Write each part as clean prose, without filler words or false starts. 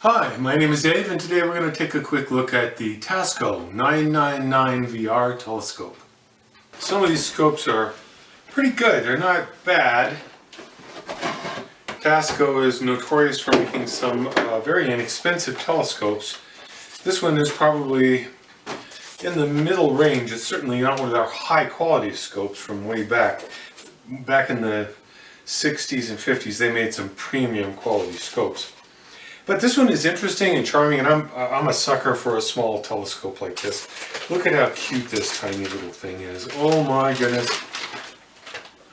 Hi, my name is Dave, and today we're going to take a quick look at the Tasco 999 VR telescope. Some of these scopes are pretty good. They're not bad. Tasco is notorious for making some very inexpensive telescopes. This one is probably in the middle range. It's certainly not one of their high quality scopes from way back. Back in the 60s and 50s, they made some premium quality scopes. But this one is interesting and charming, and I'm a sucker for a small telescope like this. Look at how cute this tiny little thing is. Oh my goodness.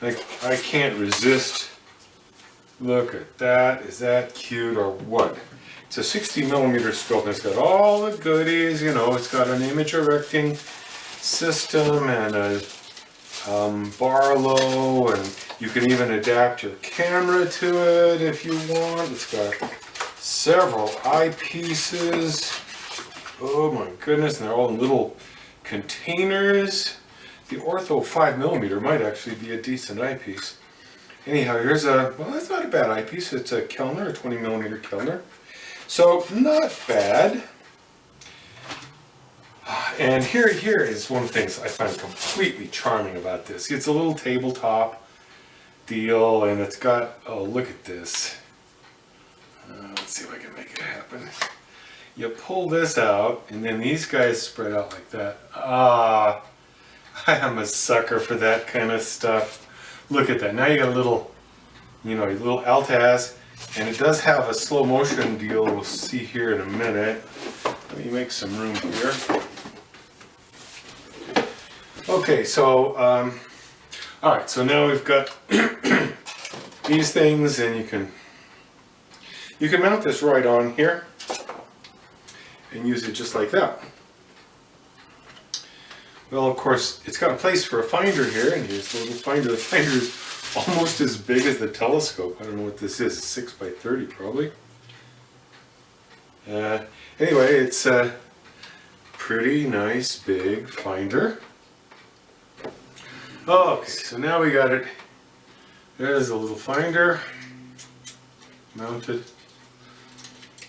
I can't resist. Look at that. Is that cute or what? It's a 60mm scope, and it's got all the goodies. You know, it's got an image erecting system and a Barlow, and you can even adapt your camera to it if you want. It's got several eyepieces. Oh my goodness, and they're all in little containers. The ortho 5mm might actually be a decent eyepiece. Anyhow, here's a, well, that's not a bad eyepiece. It's a Kellner, a 20mm Kellner. So, not bad. And here is one of the things I find completely charming about this. It's a little tabletop deal, and it's got, oh, look at this. Let's see if I can make it happen. You pull this out, and then these guys spread out like that. I am a sucker for that kind of stuff. Look at that. Now you got a little, you know, your little Altaz, and it does have a slow motion deal. We'll see here in a minute. Let me make some room here. Okay, so, all right, so now we've got these things, and you can mount this right on here and use it just like that. Well, of course, it's got a place for a finder here, and here's the little finder. The finder is almost as big as the telescope. I don't know what this is, 6 by 30 probably. Anyway, it's a pretty nice big finder. Okay, so now we got it. There's a little finder mounted.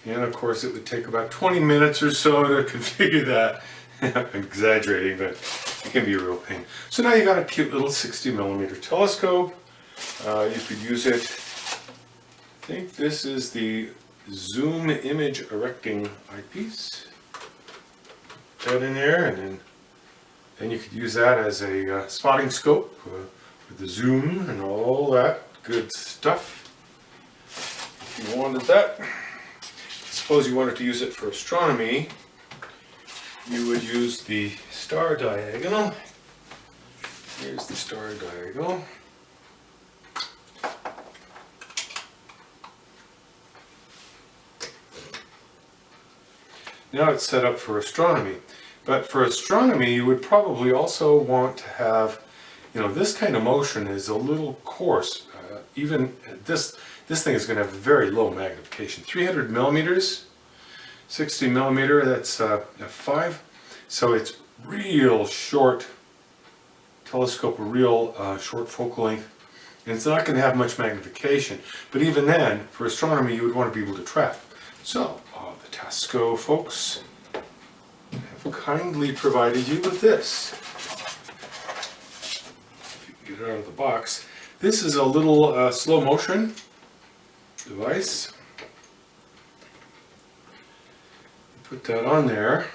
And of course it would take about 20 minutes or so to configure that. I'm exaggerating, but it can be a real pain. So now you got a cute little 60mm telescope. You could use it, I think this is the zoom image erecting eyepiece. Put that in there, and then you could use that as a spotting scope with the zoom and all that good stuff. If you wanted that. Suppose you wanted to use it for astronomy, you would use the star diagonal. Here's the star diagonal. Now it's set up for astronomy. But for astronomy, you would probably also want to have, you know, this kind of motion is a little coarse. Even this thing is going to have very low magnification. 300mm, 60mm, that's f5. So it's real short telescope, a real short focal length. And it's not going to have much magnification. But even then, for astronomy, you would want to be able to track. So, the Tasco folks have kindly provided you with this. If you can get it out of the box. This is a little slow motion device. Put that on there,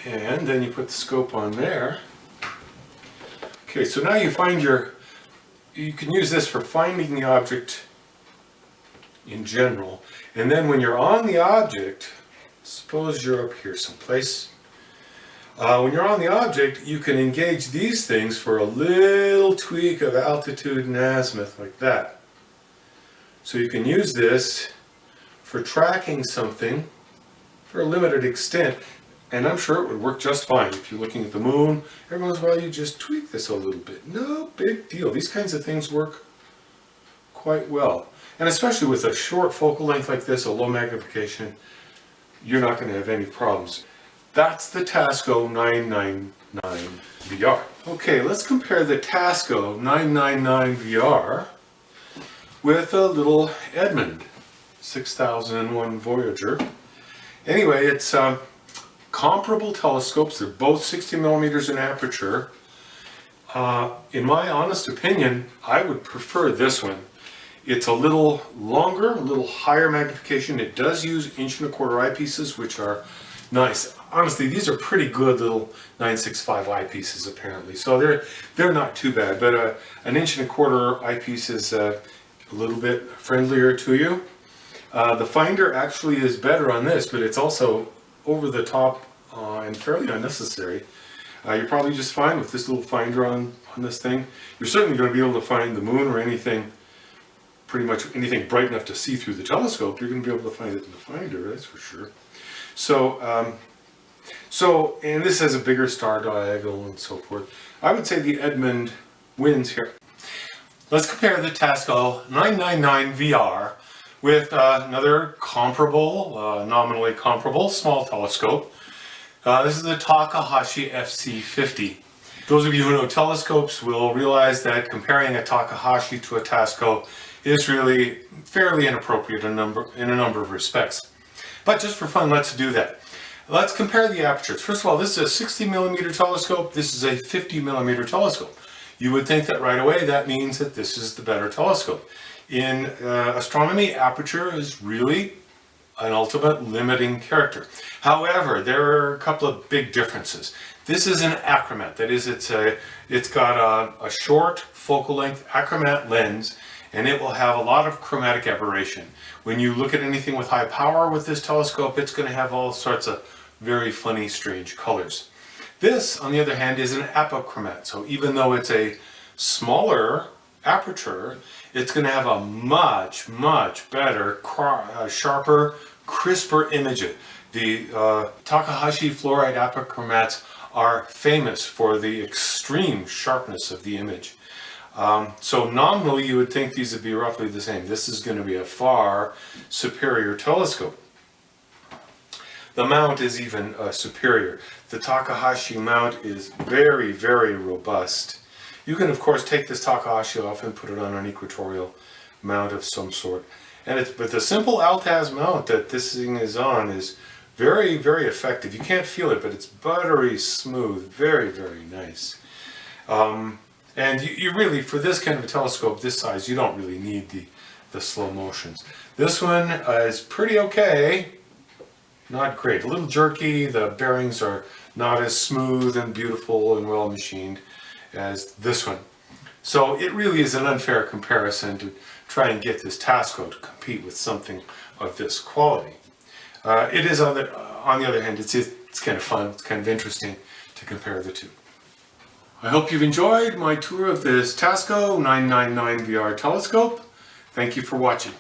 and then you put the scope on there. Okay, so now you find you can use this for finding the object in general, and then when you're on the object, suppose you're up here someplace. When you're on the object, you can engage these things for a little tweak of altitude and azimuth like that. So you can use this for tracking something for a limited extent, and I'm sure it would work just fine. If you're looking at the moon, every once in a while you just tweak this a little bit. No big deal. These kinds of things work quite well. And especially with a short focal length like this, a low magnification, you're not going to have any problems. That's the Tasco 999 VR. Okay, let's compare the Tasco 999 VR with a little Edmund. 6001 Voyager. Anyway, it's comparable telescopes. They're both 60 millimeters in aperture. In my honest opinion, I would prefer this one. It's a little longer, a little higher magnification. It does use 1¼ eyepieces, which are nice. Honestly, these are pretty good little 965 eyepieces apparently. So they're not too bad, but an 1¼ eyepiece is a little bit friendlier to you. The finder actually is better on this, but it's also over the top and fairly unnecessary. You're probably just fine with this little finder on this thing. You're certainly going to be able to find the moon or anything, pretty much anything bright enough to see through the telescope. You're going to be able to find it in the finder, that's for sure. And this has a bigger star diagonal and so forth. I would say the Edmund wins here. Let's compare the Tasco 999 VR with another comparable, nominally comparable, small telescope. This is the Takahashi FC50. Those of you who know telescopes will realize that comparing a Takahashi to a Tasco is really fairly inappropriate in a number of respects. But just for fun, let's do that. Let's compare the apertures. First of all, this is a 60 millimeter telescope. This is a 50 millimeter telescope. You would think that right away that means that this is the better telescope. In astronomy, aperture is really an ultimate limiting character. However, there are a couple of big differences. This is an achromat. That is, it's got a short focal length achromat lens, and it will have a lot of chromatic aberration. When you look at anything with high power with this telescope, it's going to have all sorts of very funny, strange colors. This, on the other hand, is an apochromat. So even though it's a smaller aperture, it's going to have a much, much better, sharper, crisper image. The Takahashi fluoride apochromats are famous for the extreme sharpness of the image. So nominally you would think these would be roughly the same. This is going to be a far superior telescope. The mount is even superior. The Takahashi mount is very, very robust. You can of course take this Takahashi off and put it on an equatorial mount of some sort. But the simple Altaz mount that this thing is on is very, very effective. You can't feel it, but it's buttery smooth, very, very nice. And you really, for this kind of a telescope this size, you don't really need the slow motions. This one is pretty okay, not great. A little jerky, the bearings are not as smooth and beautiful and well machined as this one. So it really is an unfair comparison to try and get this Tasco to compete with something of this quality. It is, on the other hand, it's kind of fun, it's kind of interesting to compare the two. I hope you've enjoyed my tour of this Tasco 999 VR telescope. Thank you for watching.